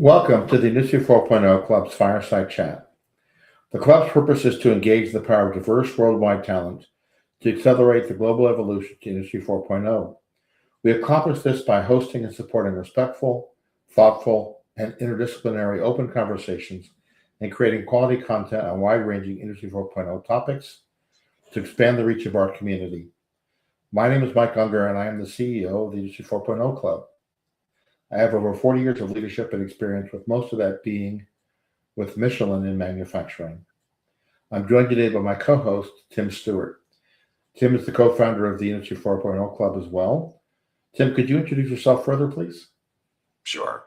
Welcome to the Industry 4.0 Club's Fireside Chat. The club's purpose is to engage the power of diverse worldwide talent to accelerate the global evolution to Industry 4.0. We accomplish this by hosting and supporting respectful, thoughtful, and interdisciplinary open conversations and creating quality content on wide-ranging Industry 4.0 topics to expand the reach of our community. My name is Mike Ungar, and I am the CEO of the Industry 4.0 Club. I have over 40 years of leadership and experience, with most of that being with Michelin in manufacturing. I'm joined today by my co-host, Tim Stuart. Tim is the co-founder of the Industry 4.0 Club as well. Tim, could you introduce yourself further, please? Sure.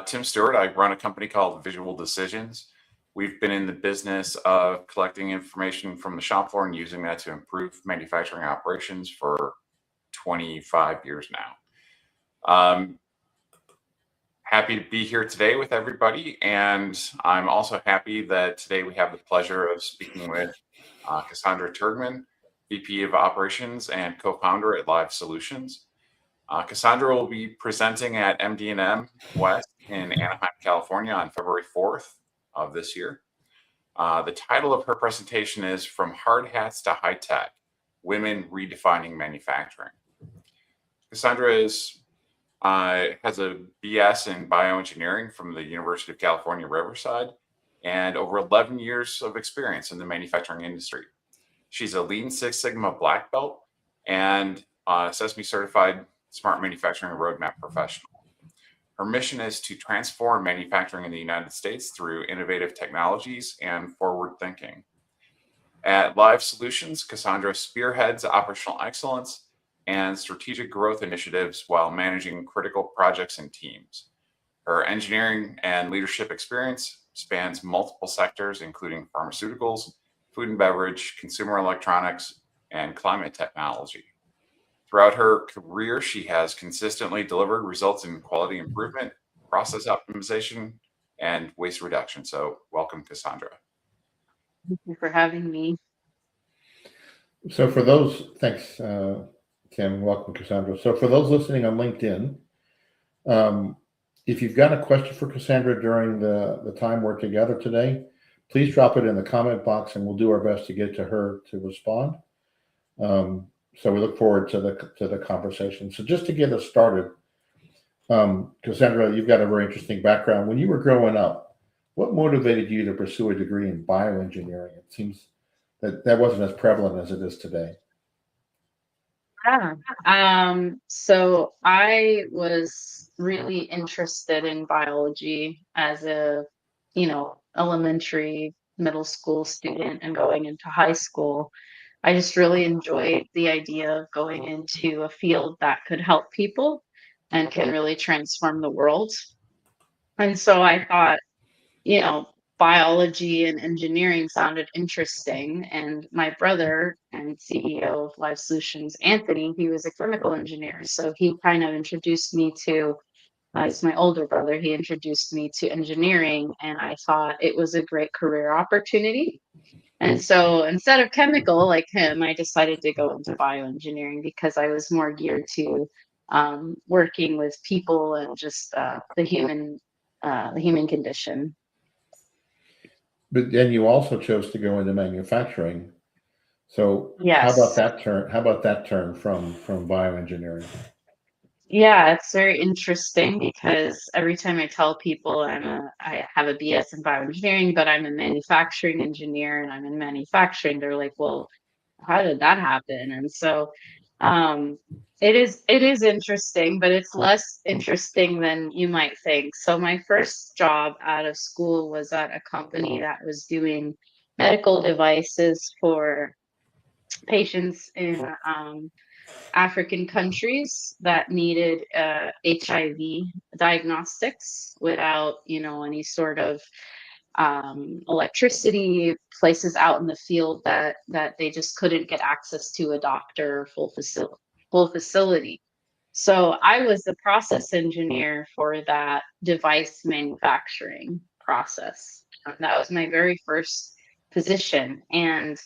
Tim Stuart. I run a company called Visual Decisions. We've been in the business of collecting information from the shop floor and using that to improve manufacturing operations for 25 years now. Happy to be here today with everybody, and I'm also happy that today we have the pleasure of speaking with Cassandra Turgman, VP of Operations and co-founder at Live Solutions. Cassandra will be presenting at MD&M West in Anaheim, California on February 4th of this year. The title of her presentation is From Hard Hats to High Tech, Women Redefining Manufacturing. Cassandra has a BS in bioengineering from the University of California, Riverside, and over 11 years of experience in the manufacturing industry. She's a Lean Six Sigma Black Belt and Sesame Certified Smart Manufacturing Roadmap Professional. Her mission is to transform manufacturing in the United States through innovative technologies and forward thinking. At Live Solutions, Cassandra spearheads operational excellence and strategic growth initiatives while managing critical projects and teams. Her engineering and leadership experience spans multiple sectors, including pharmaceuticals, food and beverage, consumer electronics, and climate technology. Throughout her career, she has consistently delivered results in quality improvement, process optimization, and waste reduction. So welcome, Cassandra. Thank you for having me. So for those, thanks, Tim. Welcome, Cassandra. So for those listening on LinkedIn, if you've got a question for Cassandra during the time we're together today, please drop it in the comment box and we'll do our best to get to her to respond. So we look forward to the conversation. So just to get us started, Cassandra, you've got a very interesting background. When you were growing up, what motivated you to pursue a degree in bioengineering? It seems that wasn't as prevalent as it is today. Yeah. So I was really interested in biology as a, elementary, middle school student, and going into high school. I just really enjoyed the idea of going into a field that could help people and can really transform the world. And so I thought, biology and engineering sounded interesting. And my brother and CEO of Life Solutions, Anthony, he was a chemical engineer. So he kind of introduced me to, he's my older brother, he introduced me to engineering. And I thought it was a great career opportunity. And so instead of chemical like him, I decided to go into bioengineering because I was more geared to working with people and just the human condition. But then you also chose to go into manufacturing. So Yes. How about that turn from bioengineering? Yeah, it's very interesting because every time I tell people I have a BS in bioengineering, but I'm a manufacturing engineer and I'm in manufacturing, they're like, well, how did that happen? And so it is interesting, but it's less interesting than you might think. So my first job out of school was at a company that was doing medical devices for patients in African countries that needed HIV diagnostics without, any sort of electricity, places out in the field that they just couldn't get access to a doctor, full facility. So I was the process engineer for that device manufacturing process. That was my very first position. And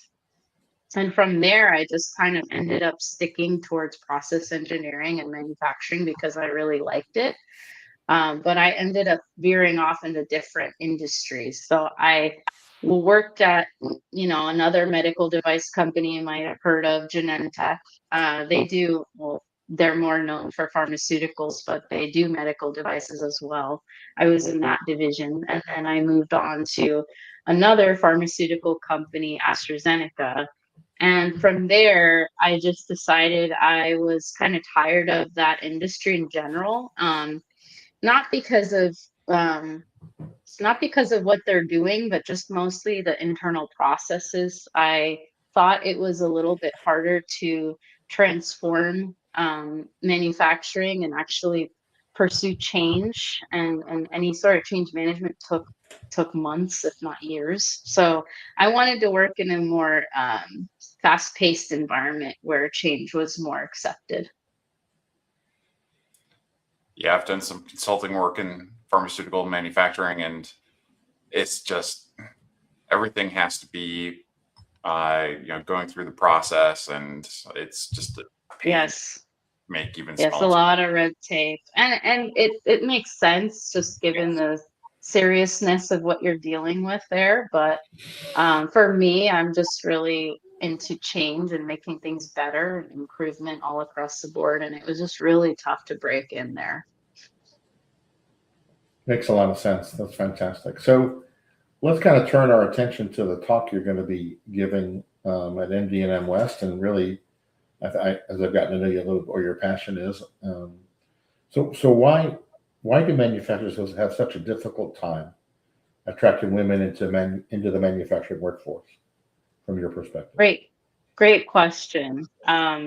from there, I just kind of ended up sticking towards process engineering and manufacturing because I really liked it. But I ended up veering off into different industries. So I worked at, another medical device company you might have heard of, Genentech. They do, well, they're more known for pharmaceuticals, but they do medical devices as well. I was in that division, and then I moved on to another pharmaceutical company, AstraZeneca. And from there, I just decided I was kind of tired of that industry in general. Not because of um, not because of what they're doing, but just mostly the internal processes. I thought it was a little bit harder to transform manufacturing and actually pursue change, and any sort of change management took months, if not years. So I wanted to work in a more fast-paced environment where change was more accepted. Yeah, I've done some consulting work in pharmaceutical manufacturing, and it's just everything has to be, going through the process, and it's just a pain to Yes. make even Yes, a small. lot of red tape. And it makes sense just given the seriousness of what you're dealing with there. But for me, I'm just really into change and making things better and improvement all across the board. And it was just really tough to break in there. Makes a lot of sense. That's fantastic. So let's kind of turn our attention to the talk you're going to be giving at MD&M West, and really, as I've gotten to know you a little bit, where your passion is. So why do manufacturers have such a difficult time attracting women into the manufacturing workforce, from your perspective? Great question.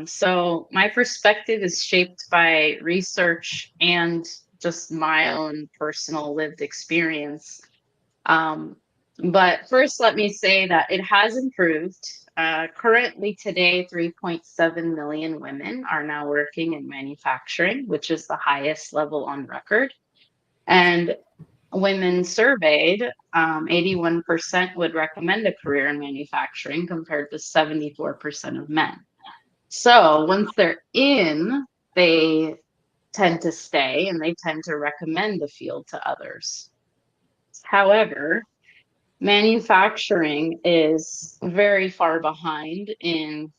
So my perspective is shaped by research and just my own personal lived experience. Um, but first, let me say that it has improved. Currently, today, 3.7 million women are now working in manufacturing, which is the highest level on record. And women surveyed, 81% would recommend a career in manufacturing compared to 74% of men. So once they're in, they tend to stay and they tend to recommend the field to others. However, manufacturing is very far behind in,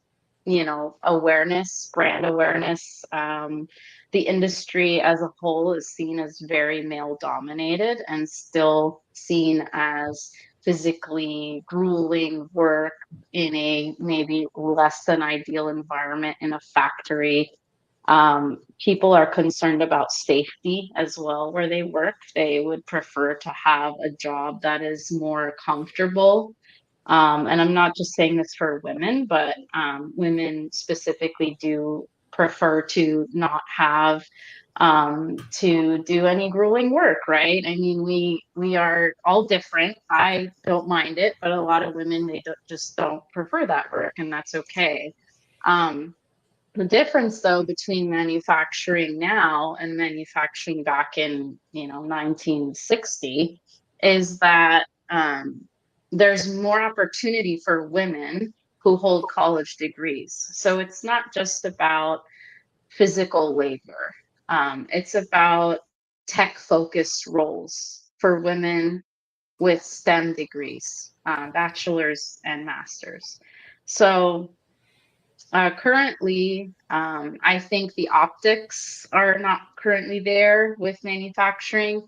awareness, brand awareness. The industry as a whole is seen as very male dominated and still seen as physically grueling work in a maybe less than ideal environment in a factory. People are concerned about safety as well where they work. They would prefer to have a job that is more comfortable. And I'm not just saying this for women, but women specifically do prefer to not have to do any grueling work, right? I mean, we are all different. I don't mind it, but a lot of women just don't prefer that work, and that's okay. Um, the difference, though, between manufacturing now and manufacturing back in, 1960 is that there's more opportunity for women who hold college degrees. So it's not just about physical labor. It's about tech-focused roles for women with STEM degrees, bachelor's and master's. So currently, I think the optics are not currently there with manufacturing.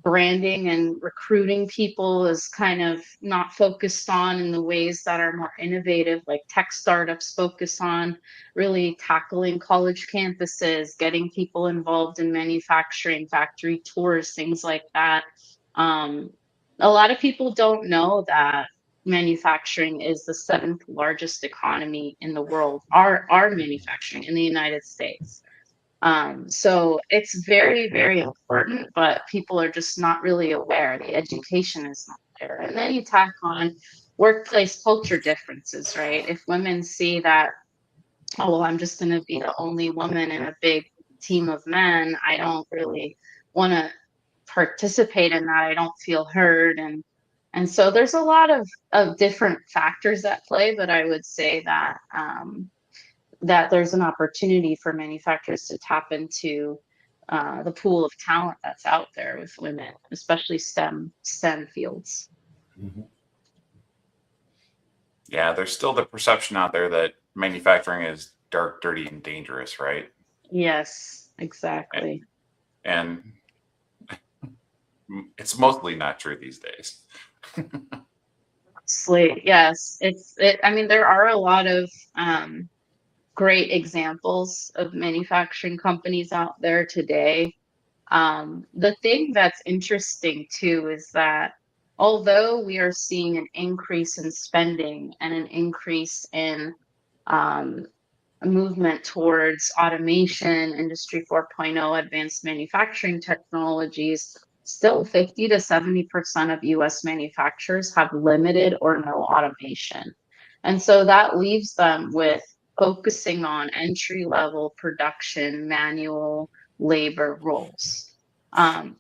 Branding and recruiting people is kind of not focused on in the ways that are more innovative, like tech startups focus on really tackling college campuses, getting people involved in manufacturing, factory tours, things like that. Um, a lot of people don't know that manufacturing is the seventh largest economy in the world, our manufacturing in the United States. So it's very, very important, but people are just not really aware. The education is not there. And then you tack on workplace culture differences, right? If women see that, oh, well, I'm just going to be the only woman in a big team of men, I don't really want to participate in that. I don't feel heard. And so there's a lot of different factors at play, but I would say that there's an opportunity for manufacturers to tap into the pool of talent that's out there with women, especially STEM fields. Mhm. Yeah, there's still the perception out there that manufacturing is dark, dirty, and dangerous, right? Yes, exactly. And it's mostly not true these days. Slate, yes, I mean, there are a lot of great examples of manufacturing companies out there today. The thing that's interesting too is that although we are seeing an increase in spending and an increase in um, a movement towards automation, Industry 4.0, advanced manufacturing technologies, still 50 to 70% of US manufacturers have limited or no automation. And so that leaves them with focusing on entry level production, manual labor roles,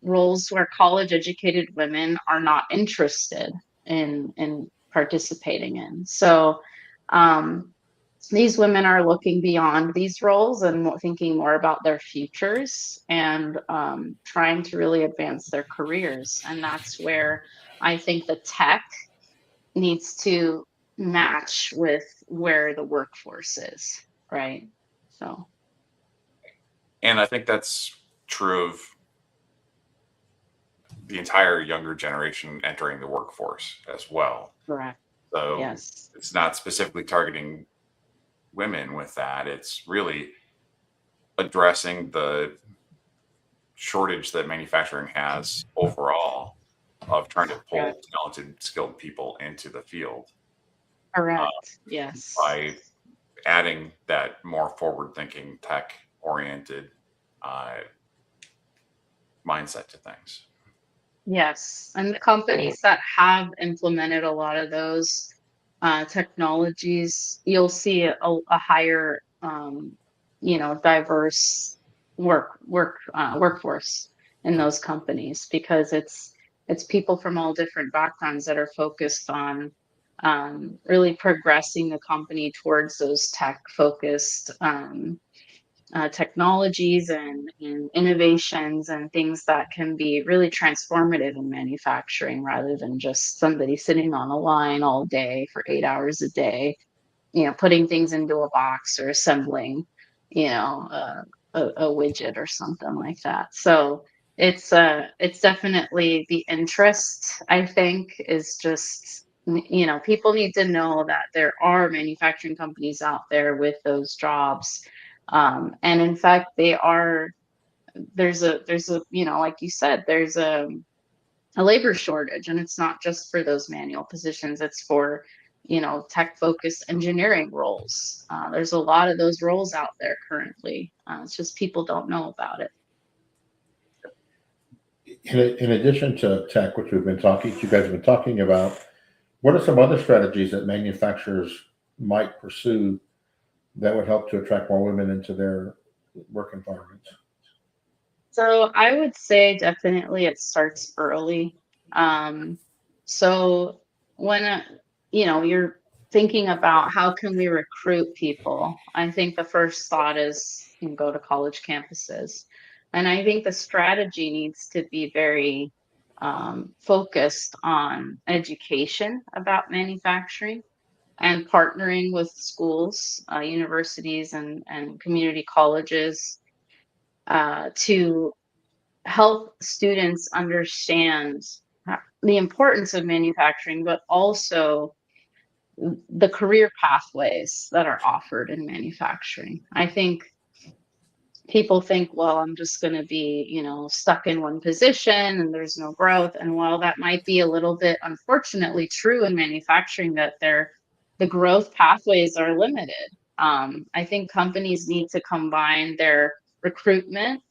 roles where college educated women are not interested in participating in. So, these women are looking beyond these roles and thinking more about their futures and trying to really advance their careers. And that's where I think the tech needs to match with where the workforce is, right? So, And I think that's true of the entire younger generation entering the workforce as well. correct. So Yes. it's not specifically targeting women with that. It's really addressing the shortage that manufacturing has overall of trying to pull Correct. talented, skilled people into the field Correct. Yes. by adding that more forward-thinking, tech-oriented uh, mindset to things. Yes, and the companies that have implemented a lot of those technologies, you'll see a higher, diverse workforce in those companies because it's people from all different backgrounds that are focused on really progressing the company towards those tech focused technologies and innovations and things that can be really transformative in manufacturing rather than just somebody sitting on a line all day for 8 hours a day, putting things into a box or assembling, a widget or something like that. So it's definitely the interest, I think, is just people need to know that there are manufacturing companies out there with those jobs, and in fact there's a like you said, there's a labor shortage, and it's not just for those manual positions, it's for tech focused engineering roles. There's a lot of those roles out there currently. It's just people don't know about it. In addition to tech, which you guys have been talking about, what are some other strategies that manufacturers might pursue that would help to attract more women into their work environments? So I would say definitely it starts early. So when you're thinking about how can we recruit people, I think the first thought is go to college campuses, and I think the strategy needs to be very focused on education about manufacturing and partnering with schools, universities, and community colleges to help students understand the importance of manufacturing, but also the career pathways that are offered in manufacturing. I think people think, well, I'm just going to be, stuck in one position and there's no growth. And while that might be a little bit unfortunately true in manufacturing, that the growth pathways are limited. I think companies need to combine their recruitment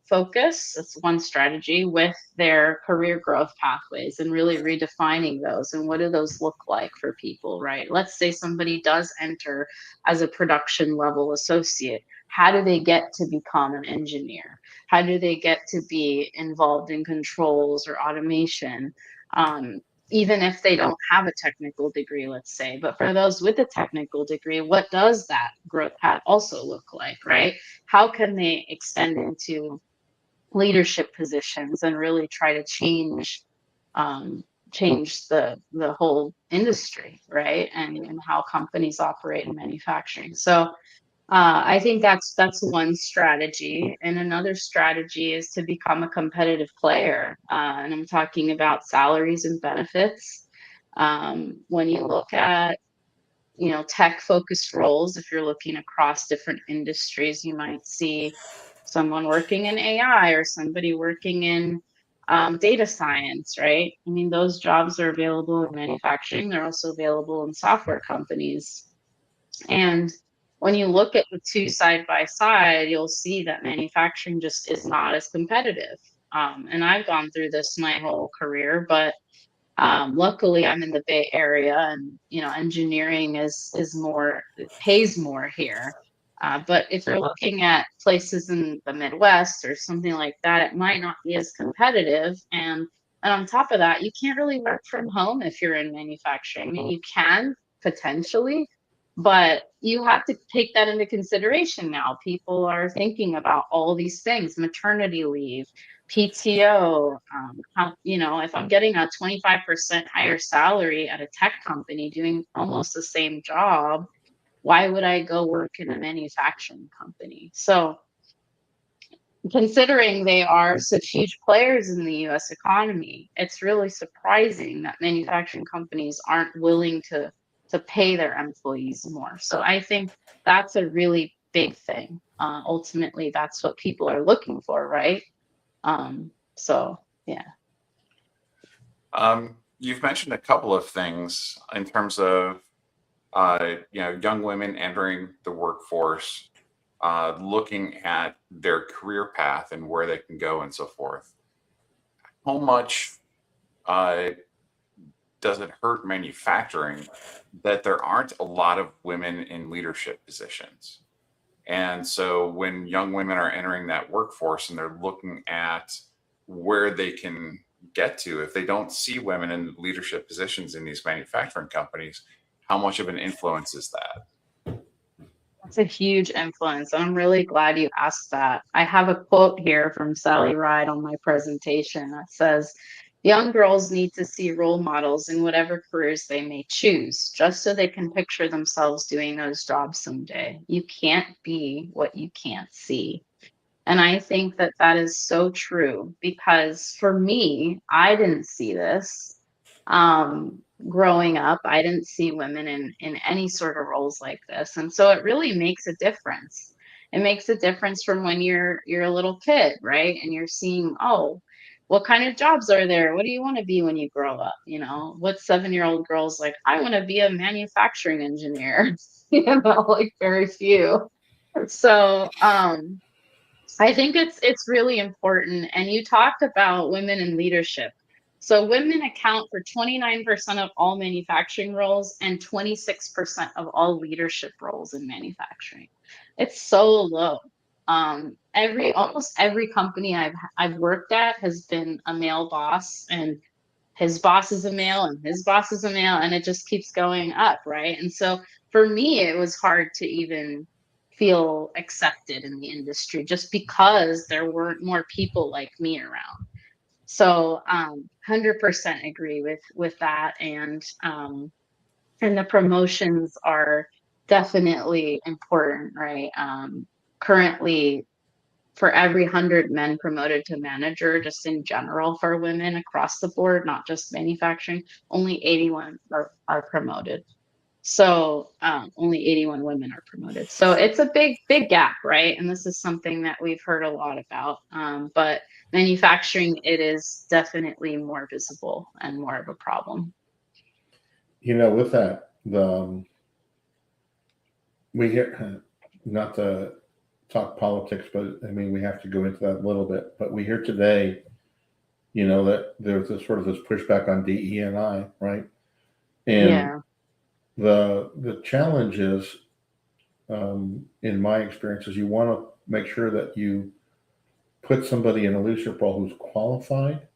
focus, that's one strategy, with their career growth pathways and really redefining those. And what do those look like for people, right? Let's say somebody does enter as a production level associate. How do they get to become an engineer? How do they get to be involved in controls or automation? even if they don't have a technical degree, let's say. But for those with a technical degree, what does that growth path also look like, right? How can they extend into leadership positions and really try to um, change the whole industry, right? And how companies operate in manufacturing. So I think that's one strategy, and another strategy is to become a competitive player. And I'm talking about salaries and benefits. When you look at tech focused roles, if you're looking across different industries, you might see someone working in AI or somebody working in data science, right? I mean, those jobs are available in manufacturing. They're also available in software companies. And when you look at the two side by side, you'll see that manufacturing just is not as competitive. And I've gone through this my whole career, but luckily I'm in the Bay Area, and engineering is more, it pays more here. But if you're looking at places in the Midwest or something like that, it might not be as competitive. And on top of that, you can't really work from home if you're in manufacturing. I mean, you can potentially, but you have to take that into consideration now. People are thinking about all these things: maternity leave, PTO. If I'm getting a 25% higher salary at a tech company doing almost the same job, why would I go work in a manufacturing company? So, considering they are such huge players in the US economy, it's really surprising that manufacturing companies aren't willing to pay their employees more. So I think that's a really big thing. Ultimately, that's what people are looking for, right? So yeah. You've mentioned a couple of things in terms of young women entering the workforce, looking at their career path and where they can go and so forth. How much uh, does it hurt manufacturing that there aren't a lot of women in leadership positions? And so when young women are entering that workforce and they're looking at where they can get to, if they don't see women in leadership positions in these manufacturing companies, how much of an influence is that? That's a huge influence. I'm really glad you asked that. I have a quote here from Sally Ride on my presentation that says, young girls need to see role models in whatever careers they may choose, just so they can picture themselves doing those jobs someday. You can't be what you can't see. And I think that that is so true, because for me, I didn't see this. Growing up, I didn't see women in any sort of roles like this. And so it really makes a difference. It makes a difference from when you're a little kid, right? And you're seeing, oh, what kind of jobs are there? What do you want to be when you grow up? What 7-year-old girl's like, I want to be a manufacturing engineer. Like very few. So I think it's really important. And you talked about women in leadership. So women account for 29% of all manufacturing roles and 26% of all leadership roles in manufacturing. It's so low. Almost every company I've worked at has been a male boss, and his boss is a male, and his boss is a male, and it just keeps going up, right? And so for me, it was hard to even feel accepted in the industry, just because there weren't more people like me around. So 100% agree with that. And the promotions are definitely important, right? Currently, for every 100 men promoted to manager, just in general for women across the board, not just manufacturing, only 81 are promoted. So only 81 women are promoted. So it's a big gap, right? And this is something that we've heard a lot about. But manufacturing, it is definitely more visible and more of a problem. With that, we hear, not to talk politics, but I mean, we have to go into that a little bit. But we hear today, that there's this sort of this pushback on DE&I, right? And Yeah. the challenge is, in my experience, is you want to make sure that you put somebody in a leadership role who's qualified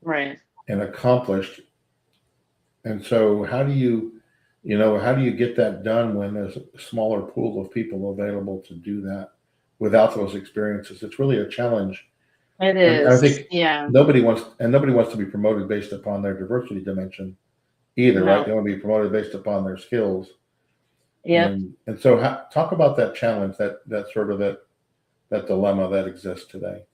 Right. and accomplished, And so how do you, how do you get that done when there's a smaller pool of people available to do that without those experiences? It's really a challenge. It And I is. think Yeah. nobody wants to be promoted based upon their diversity dimension either, right? No. They want to be promoted based upon their skills. Yep. And so talk about that challenge, that sort of that dilemma that exists today.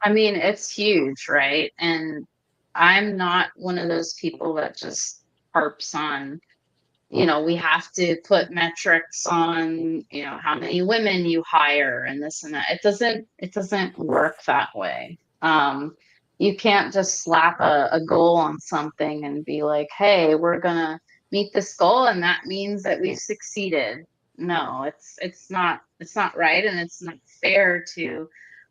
I mean, it's huge, right? And I'm not one of those people that just harps on, we have to put metrics on, how many women you hire and this and that. It doesn't work that way. You can't just slap a goal on something and be like, hey, we're gonna meet this goal and that means that we've succeeded. No, it's not right, and it's not fair to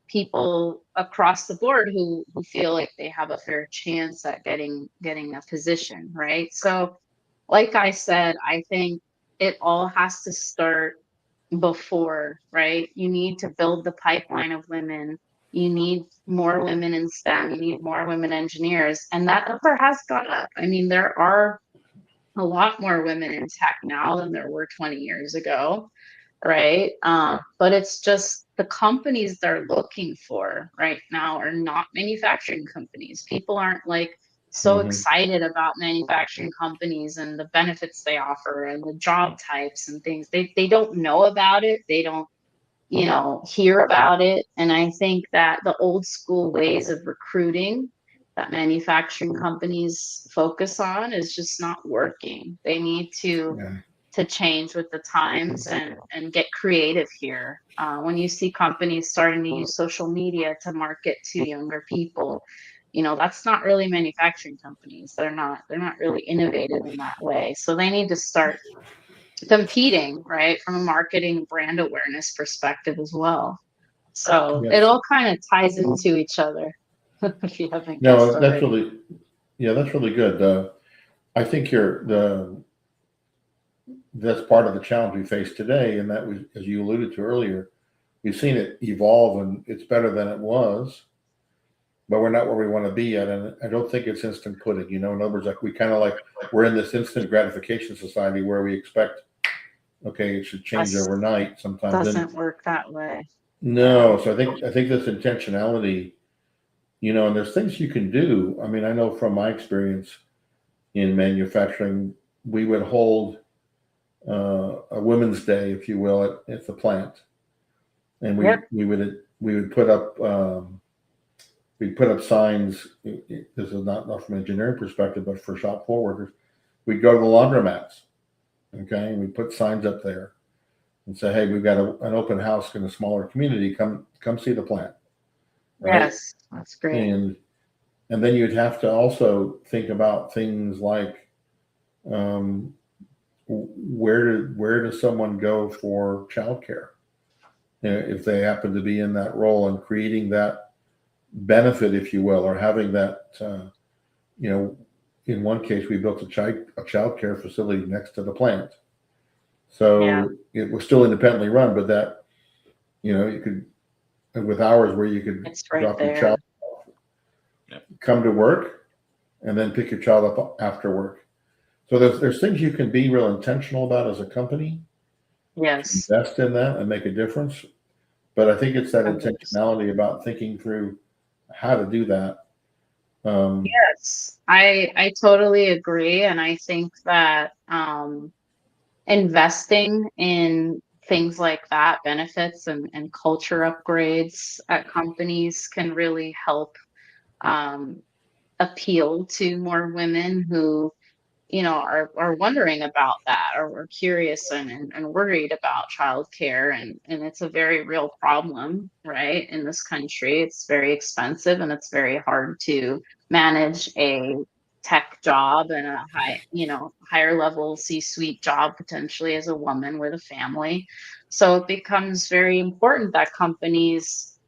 people across the board who feel like they have a fair chance at getting a position, right? So like I said, I think it all has to start before, right? You need to build the pipeline of women. You need more women in STEM. You need more women engineers. And that number has gone up. I mean, there are a lot more women in tech now than there were 20 years ago, right? But it's just the companies they're looking for right now are not manufacturing companies. People aren't like so Hmm. excited about manufacturing companies and the benefits they offer and the job types and things. They don't know about it. They don't, hear about it. And I think that the old school ways of recruiting that manufacturing companies focus on is just not working. They need Yeah. to change with the times and get creative here. When you see companies starting to use social media to market to younger people, that's not really manufacturing companies. They're not really innovative in that way. So they need to start competing, right, from a marketing brand awareness perspective as well. So it Yes. all kind of ties into each other, if you haven't guessed No, already. that's really good. I think that's part of the challenge we face today, and that we, as you alluded to earlier, we've seen it evolve, and it's better than it was, but we're not where we want to be yet. And I don't think it's instant pudding. In other words, like we kind of like we're in this instant gratification society where we expect, okay, it should change Us overnight sometimes. And doesn't work that way. Yeah. no, so I think this intentionality, and there's things you can do. I mean, I know from my experience in manufacturing, we would hold a women's day, if you will, at the plant, and Yep. we would put up we'd put up signs. This is not from an engineering perspective, but for shop floor workers, we'd go to the laundromats, okay, and we put signs up there and say, hey, we've got an open house in a smaller community. Come see the plant, right? Yes, that's great. And then you'd have to also think about things like um, where does someone go for childcare if they happen to be in that role, and creating that benefit, if you will, or having that. You know, in one case, we built a child care facility next to the plant, Yeah. so it was still independently run, but that you could with hours where you could It's right drop your there. child, come to work, and then pick your child up after work. So there's things you can be real intentional about as a company to Yes. invest in that and make a difference. But I think it's that 100%. intentionality about thinking through how to do that. Um, Yes, I totally agree, and I think that investing in things like that, benefits and culture upgrades at companies can really help um, appeal to more women who are wondering about that, or we're curious and worried about childcare, and it's a very real problem, right? In this country, it's very expensive and it's very hard to manage a tech job and a higher level C-suite job potentially as a woman with a family. So it becomes very important that companies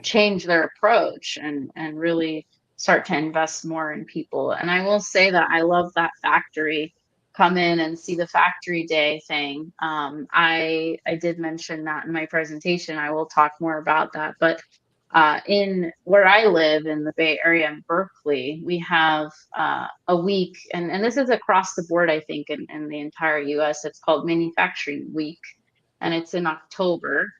change their approach and really start to invest more in people. And I will say that I love that factory. Come in and see the factory day thing. I did mention that in my presentation. I will talk more about that, but In where I live in the Bay Area in Berkeley, we have a week, and this is across the board, I think, in the entire US. It's called Manufacturing Week, and it's in October.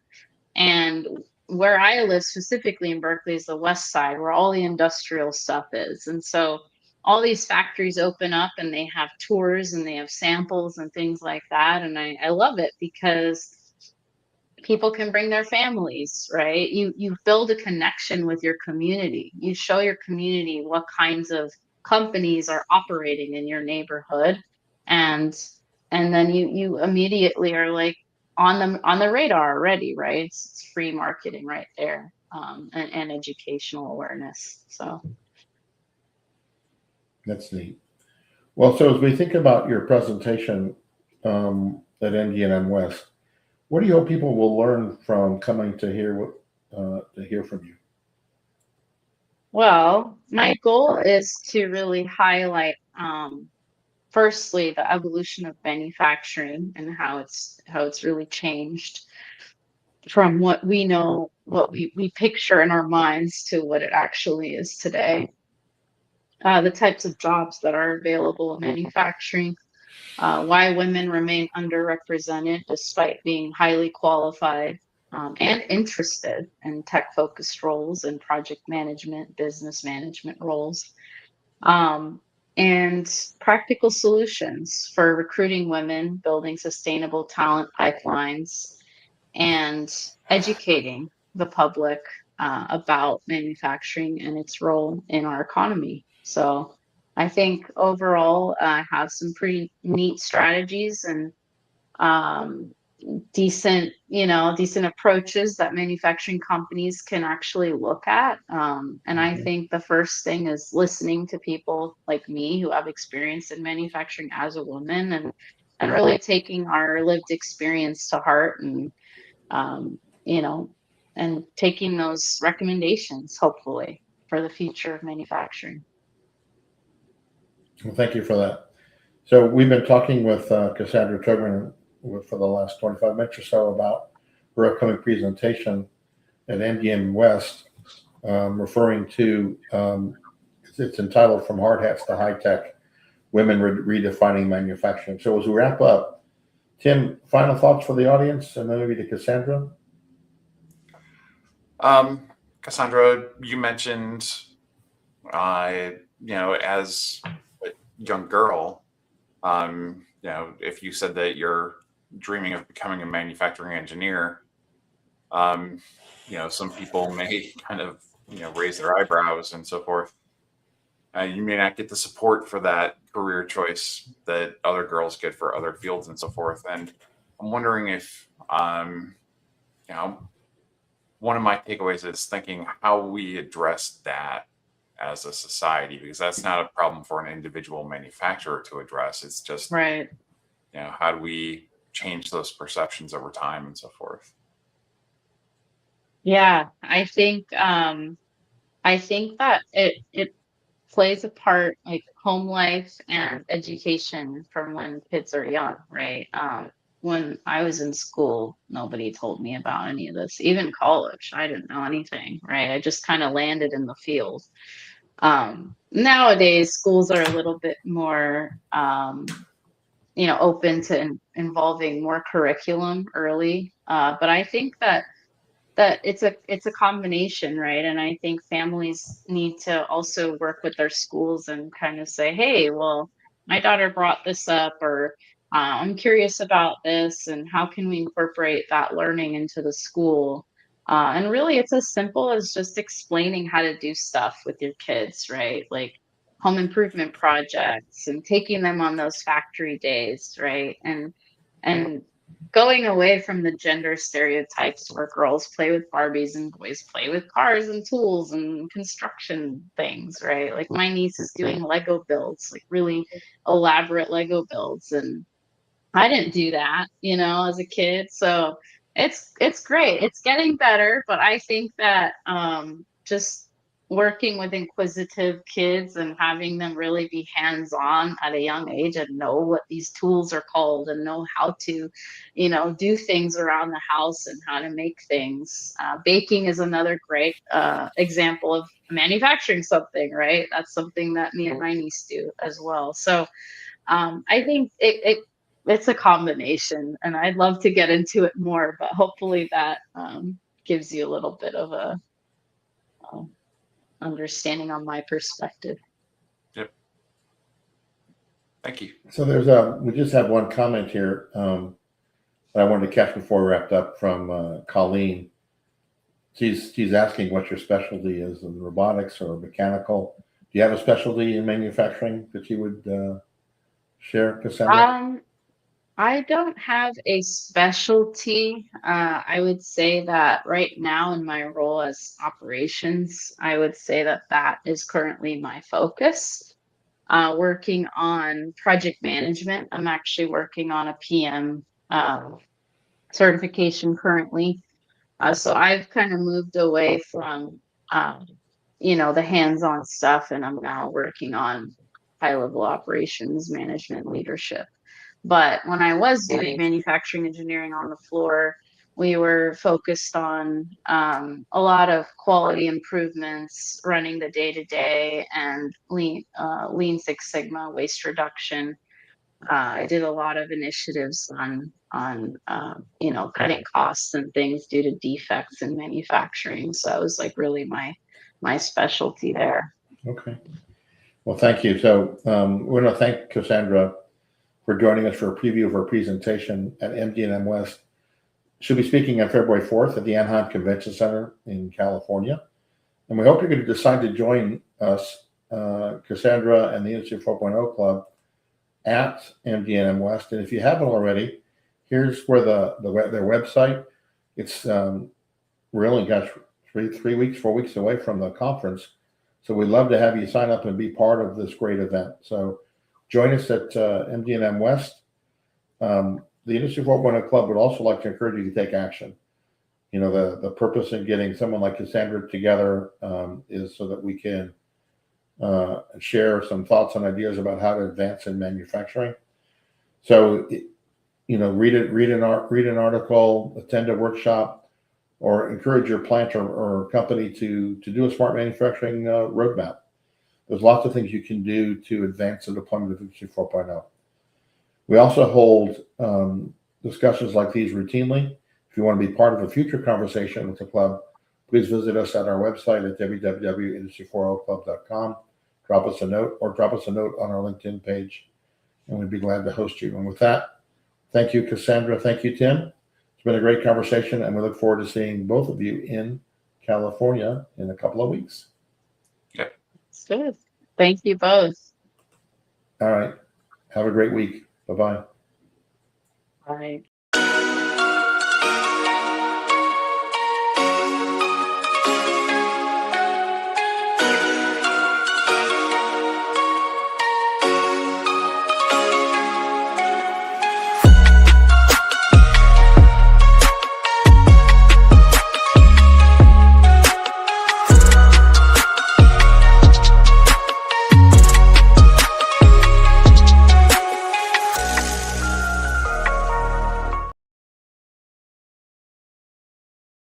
And where I live specifically in Berkeley is the west side, where all the industrial stuff is. And so all these factories open up and they have tours and they have samples and things like that. And I love it because people can bring their families, right? You build a connection with your community. You show your community what kinds of companies are operating in your neighborhood, and then you immediately are like on the radar already, right? It's free marketing right there, and educational awareness. So That's neat. Well, so as we think about your presentation at MD&M West, what do you hope people will learn from coming to hear from you? well, my goal is to really highlight firstly the evolution of manufacturing and how it's really changed from what we know, what we picture in our minds to what it actually is today. The types of jobs that are available in manufacturing, why women remain underrepresented despite being highly qualified, and interested in tech focused roles and project management, business management roles, um, and practical solutions for recruiting women, building sustainable talent pipelines, and educating the public about manufacturing and its role in our economy. So I think overall, I have some pretty neat strategies and um, decent approaches that manufacturing companies can actually look at. And I think the first thing is listening to people like me who have experience in manufacturing as a woman, and really taking our lived experience to heart, and um, you know, and taking those recommendations, hopefully, for the future of manufacturing. Well, thank you for that. So we've been talking with Cassandra Turgman for the last 25 minutes or so about her upcoming presentation at MD&M West, referring to it's entitled "From Hard Hats to High Tech: Women Redefining Manufacturing." So as we wrap up, Tim, final thoughts for the audience, and then maybe to Cassandra. Cassandra, you mentioned, as a young girl, if you said that you're dreaming of becoming a manufacturing engineer, some people may kind of, raise their eyebrows and so forth. You may not get the support for that career choice that other girls get for other fields and so forth. And I'm wondering if, you know, one of my takeaways is thinking how we address that as a society, because that's not a problem for an individual manufacturer to address. It's just, Right. how do we change those perceptions over time and so forth? Yeah, I think that it plays a part, like home life and education from when kids are young, right? When I was in school, nobody told me about any of this. Even college, I didn't know anything, right? I just kind of landed in the field. Nowadays, schools are a little bit more, open to involving more curriculum early. But I think that it's a combination, right? And I think families need to also work with their schools and kind of say, hey, well, my daughter brought this up, or I'm curious about this, and how can we incorporate that learning into the school? And really, it's as simple as just explaining how to do stuff with your kids, right? Like home improvement projects, and taking them on those factory days, right? And going away from the gender stereotypes where girls play with Barbies and boys play with cars and tools and construction things, right? Like my niece is doing Lego builds, like really elaborate Lego builds, and I didn't do that, as a kid. So it's great. It's getting better, but I think that just working with inquisitive kids and having them really be hands-on at a young age and know what these tools are called and know how to, do things around the house and how to make things. Baking is another great example of manufacturing something, right? That's something that me and my niece do as well. So I think it's a combination, and I'd love to get into it more, but hopefully that gives you a little bit of a understanding on my perspective. Yep. Thank you. So we just have one comment here that I wanted to catch before we wrapped up from Colleen. She's asking what your specialty is in robotics or mechanical. Do you have a specialty in manufacturing that you would share, Cassandra? I don't have a specialty. I would say that right now in my role as operations, I would say that is currently my focus. Working on project management. I'm actually working on a PM certification currently. So I've kind of moved away from, the hands-on stuff, and I'm now working on high-level operations management leadership. But when I was doing manufacturing engineering on the floor, we were focused on a lot of quality improvements, running the day-to-day, and Lean Six Sigma, waste reduction. I did a lot of initiatives on cutting costs and things due to defects in manufacturing. So that was like really my specialty there. Okay. Well, thank you. So we're going to thank Cassandra for joining us for a preview of our presentation at MD&M West. She'll be speaking on February 4th at the Anaheim Convention Center in California. And we hope you're going to decide to join us, Cassandra and the Industry 4.0 Club at MD&M West. And if you haven't already, here's where their website. It's we're only got 4 weeks away from the conference. So we'd love to have you sign up and be part of this great event. So join us at MD&M West. The Industry 4.0 Club would also like to encourage you to take action. The purpose in getting someone like Cassandra together is so that we can share some thoughts and ideas about how to advance in manufacturing. So, read an article, attend a workshop, or encourage your plant or company to do a smart manufacturing roadmap. There's lots of things you can do to advance the deployment of Industry 4.0. We also hold discussions like these routinely. If you want to be part of a future conversation with the club, please visit us at our website at www.industry40club.com. Drop us a note on our LinkedIn page, and we'd be glad to host you. And with that, thank you, Cassandra. Thank you, Tim. It's been a great conversation, and we look forward to seeing both of you in California in a couple of weeks. Yep. Good. Thank you both. All right. Have a great week. Bye-bye. Bye.